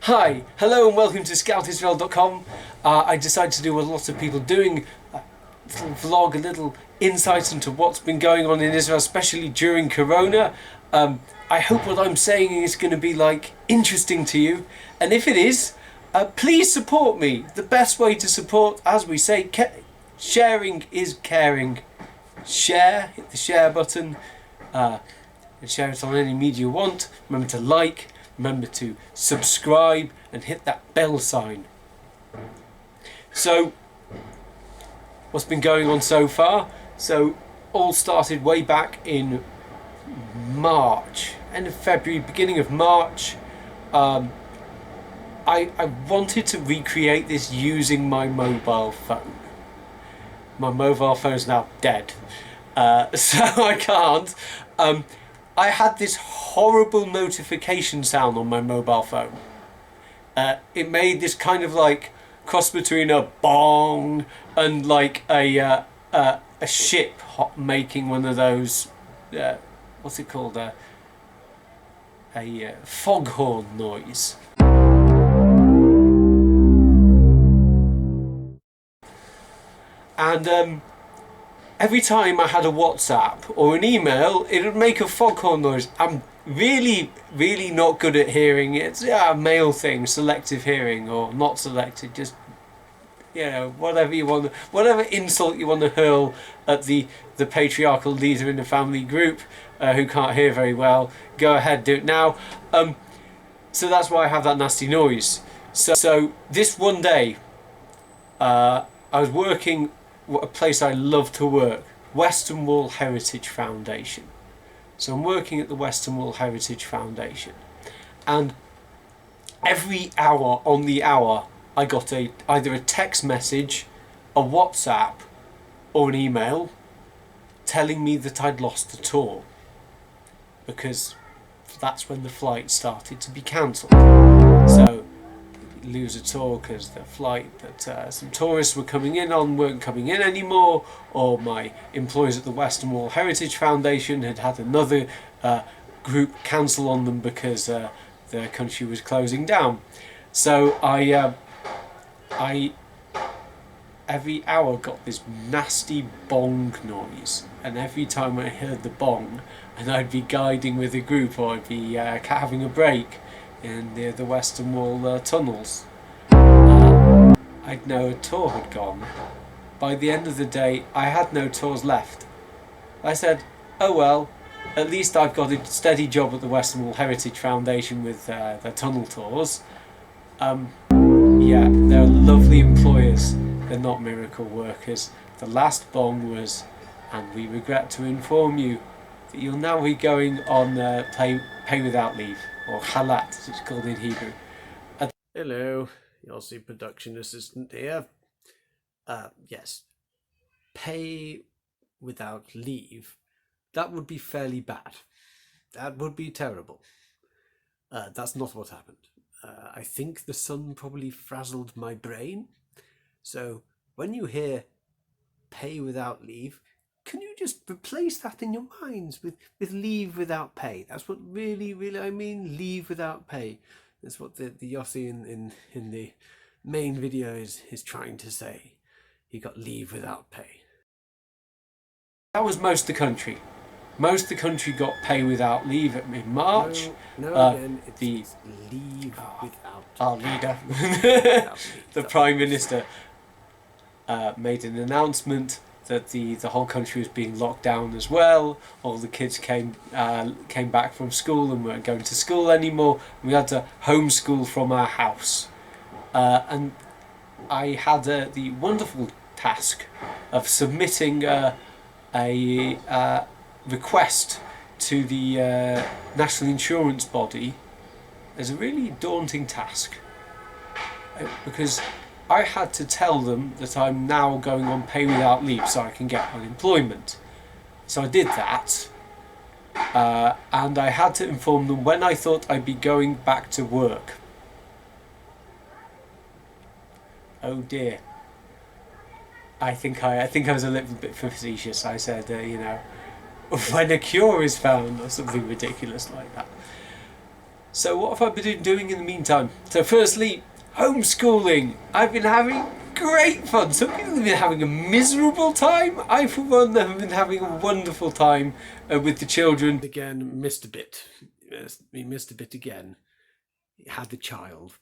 Hi, hello and welcome to scoutisrael.com. I decided to do what a lot of people doing, a little vlog, a little insight into what's been going on in Israel, especially during Corona. I hope what I'm saying is going to be interesting to you, and if it is, please support me. The best way to support, as we say, sharing is caring. Share, hit the share button, and share it on any media you want. Remember to like. Remember to subscribe and hit that bell sign. So, what's been going on so far? So, all started way back in March, end of February, beginning of March. I wanted to recreate this using my mobile phone. My mobile phone's now dead, so I can't. I had this horrible notification sound on my mobile phone. It made this kind of cross between a bong and a ship making one of those, what's it called, a foghorn noise. And every time I had a WhatsApp or an email, it would make a foghorn noise. I'm really not good at hearing. It's a male thing, selective hearing or not selected. Just, whatever you want, whatever insult you want to hurl at the patriarchal leader in the family group who can't hear very well, go ahead, do it now. So that's why I have that nasty noise. So this one day, I was working a place I love to work, Western Wall Heritage Foundation. So I'm working at the Western Wall Heritage Foundation, and every hour on the hour I got either a text message, a WhatsApp or an email telling me that I'd lost the tour, because that's when the flight started to be cancelled. So lose a tour because the flight that some tourists were coming in on weren't coming in anymore, or my employees at the Western Wall Heritage Foundation had another group cancel on them because the country was closing down. So I every hour got this nasty bong noise, and every time I heard the bong, and I'd be guiding with a group or I'd be having a break in the Western Wall tunnels, I'd know a tour had gone. By the end of the day, I had no tours left. I said, oh well, at least I've got a steady job at the Western Wall Heritage Foundation with their tunnel tours. Yeah, they're lovely employers. They're not miracle workers. The last bong was, and we regret to inform you that you'll now be going on pay without leave, or halat as it's called in Hebrew. Hello, Yossi production assistant here. Yes, pay without leave. That would be fairly bad. That would be terrible. That's not what happened. I think the sun probably frazzled my brain. So when you hear pay without leave, can you just replace that in your minds with leave without pay? That's what really I mean, leave without pay. That's what the Yossi in the main video is trying to say. He got leave without pay. That was most of the country. Most of the country got pay without leave in March. Again, it's leave without our leader, the Prime Minister, made an announcement that the whole country was being locked down as well. All the kids came back from school and weren't going to school anymore. We had to homeschool from our house, and I had the wonderful task of submitting a request to the national insurance body. Is a really daunting task, because I had to tell them that I'm now going on pay without leave so I can get unemployment. So I did that, and I had to inform them when I thought I'd be going back to work. Oh dear. I think I was a little bit facetious. I said, when a cure is found, or something ridiculous like that. So what have I been doing in the meantime? So firstly, homeschooling. I've been having great fun. Some people have been having a miserable time. I, for one, have been having a wonderful time with the children. Again, missed a bit. He missed a bit again. He had the child.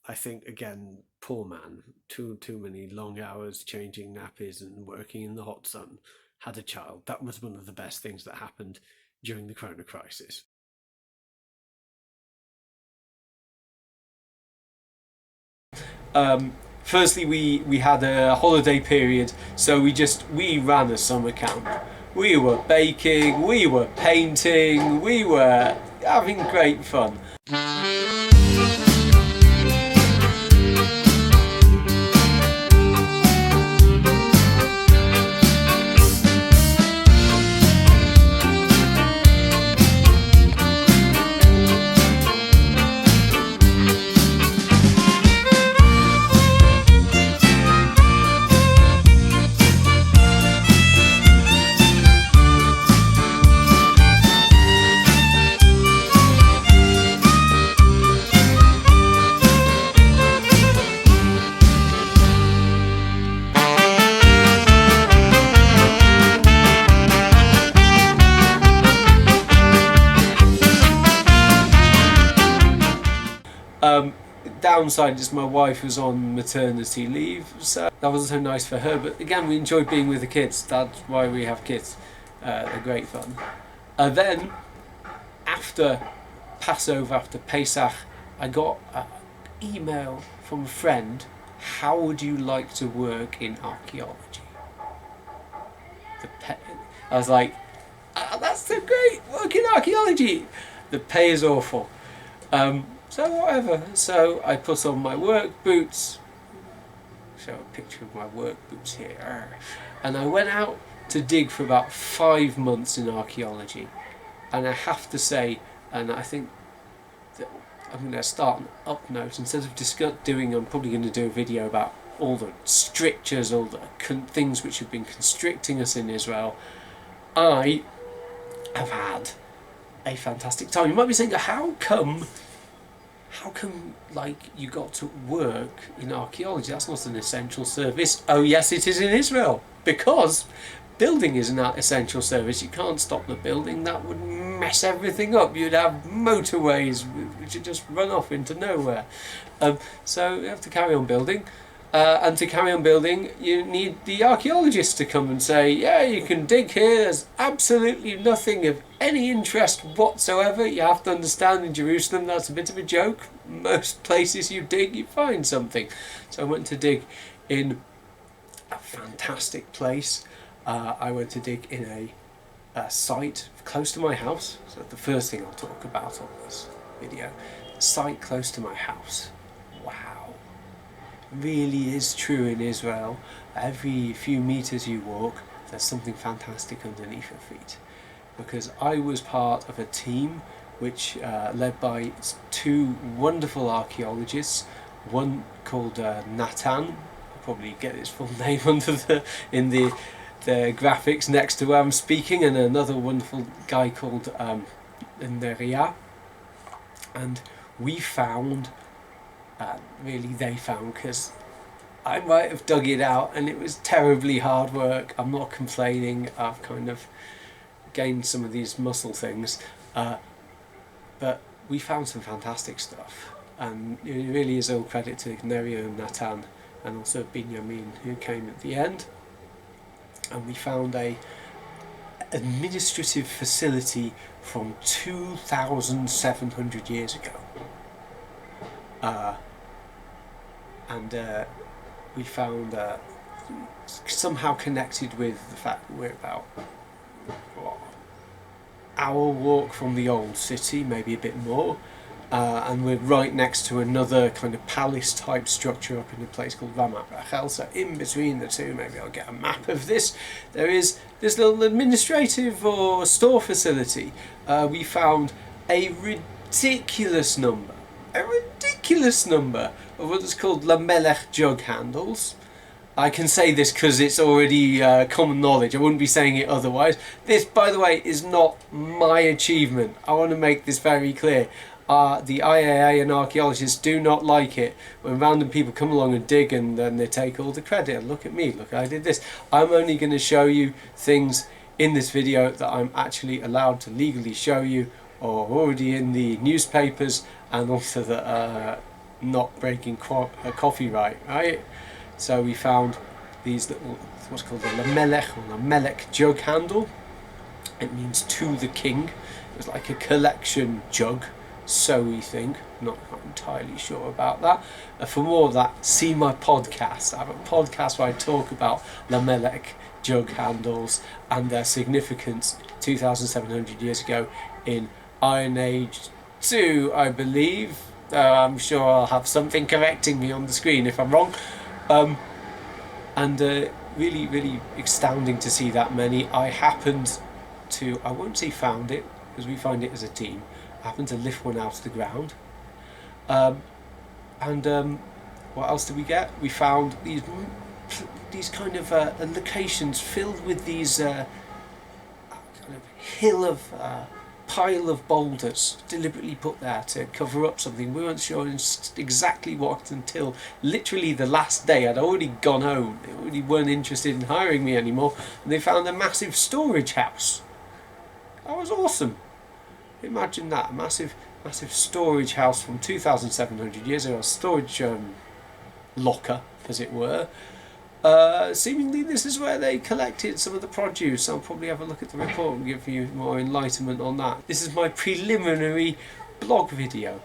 I think, again, poor man. Too many long hours changing nappies and working in the hot sun. Had a child. That was one of the best things that happened during the Corona crisis. Firstly, we had a holiday period, so we ran a summer camp. We were baking, we were painting, we were having great fun. Downside is my wife was on maternity leave, so that wasn't so nice for her, but again, we enjoyed being with the kids. That's why we have kids. They're great fun. Then after Passover, after Pesach, I got an email from a friend. How would you like to work in archaeology? I was like, that's so great, work in archaeology. The pay is awful. So whatever, so I put on my work boots, show a picture of my work boots here, and I went out to dig for about 5 months in archaeology. And I have to say, and I think that I'm going to start an up note, instead of I'm probably going to do a video about all the strictures, all the things which have been constricting us in Israel. I have had a fantastic time. You might be saying, how come like you got to work in archaeology? That's not an essential service. Oh yes, it is in Israel, because building is an essential service. You can't stop the building, that would mess everything up. You'd have motorways which would just run off into nowhere. So you have to carry on building, and to carry on building you need the archaeologists to come and say, yeah, you can dig here, there's absolutely nothing of any interest whatsoever. You have to understand, in Jerusalem that's a bit of a joke. Most places you dig, you find something. So I went to dig in a fantastic place. I went to dig in a site close to my house. So the first thing I'll talk about on this video, a site close to my house. Wow, really is true in Israel. Every few meters you walk, there's something fantastic underneath your feet. Because I was part of a team which led by 2 wonderful archaeologists, one called Natan, I'll probably get his full name in the graphics next to where I'm speaking, and another wonderful guy called Neria. And we found, really they found, because I might have dug it out and it was terribly hard work. I'm not complaining, I've kind of gained some of these muscle things, but we found some fantastic stuff, and it really is all credit to Neria and Natan, and also Binyamin, who came at the end. And we found a administrative facility from 2,700 years ago, and we found somehow connected with the fact that we're about hour walk from the old city, maybe a bit more, and we're right next to another kind of palace type structure up in a place called Ramat Rachel. So in between the two, maybe I'll get a map of this, there is this little administrative or store facility. We found a ridiculous number of what is called Lmlk jug handles. I can say this because it's already common knowledge. I wouldn't be saying it otherwise. This, by the way, is not my achievement. I want to make this very clear. the IAA and archaeologists do not like it when random people come along and dig and then they take all the credit. And look at me, look, I did this. I'm only going to show you things in this video that I'm actually allowed to legally show you, or already in the newspapers, and also that are not breaking copyright, right? So we found these little, what's called the Llmlk jug handle. It means to the king. It's like a collection jug, so we think. Not entirely sure about that. For more of that, see my podcast. I have a podcast where I talk about Llmlk jug handles and their significance 2,700 years ago in Iron Age 2, I believe. I'm sure I'll have something correcting me on the screen if I'm wrong. Really, really astounding to see that many. I happened to, I won't say found it, because we find it as a team. I happened to lift one out of the ground. What else did we get? We found these kind of locations filled with these kind of pile of boulders deliberately put there to cover up something. We weren't sure exactly what until literally the last day. I'd already gone home. They already weren't interested in hiring me anymore, and they found a massive storage house. That was awesome. Imagine that, a massive storage house from 2,700 years ago, a storage locker, as it were. Seemingly this is where they collected some of the produce. I'll probably have a look at the report and give you more enlightenment on that. This is my preliminary blog video.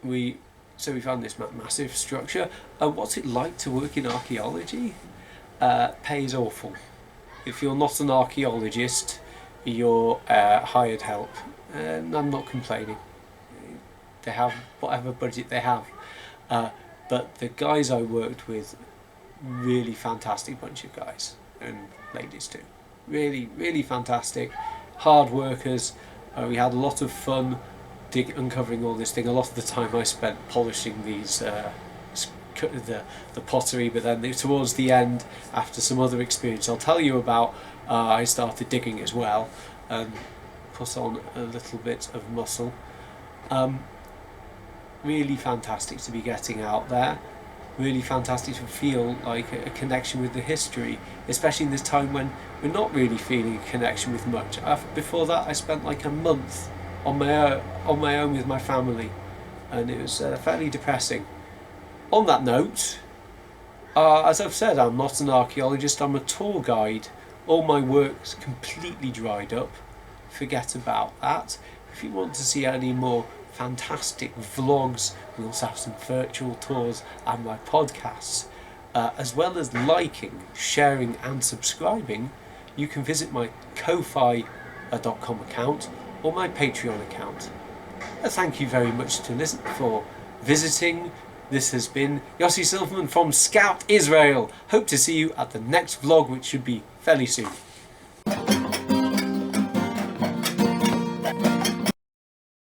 We found this massive structure. What's it like to work in archaeology? Pay is awful. If you're not an archaeologist, you're hired help. And I'm not complaining. They have whatever budget they have. But the guys I worked with, really fantastic bunch of guys, and ladies too. Really, really fantastic, hard workers. We had a lot of fun uncovering all this thing. A lot of the time I spent polishing these the pottery, but then towards the end, after some other experience I'll tell you about, I started digging as well and put on a little bit of muscle. Really fantastic to be getting out there. Really fantastic to feel like a connection with the history, especially in this time when we're not really feeling a connection with much. Before that, I spent like a month on my own with my family, and it was fairly depressing. On that note, as I've said, I'm not an archaeologist, I'm a tour guide. All my work's completely dried up. Forget about that. If you want to see any more fantastic vlogs, we also have some virtual tours and my podcasts, as well as liking, sharing and subscribing. You can visit my ko-fi.com account or my Patreon account. Thank you very much for visiting. This has been Yossi Silverman from Scout Israel. Hope to see you at the next vlog, which should be fairly soon.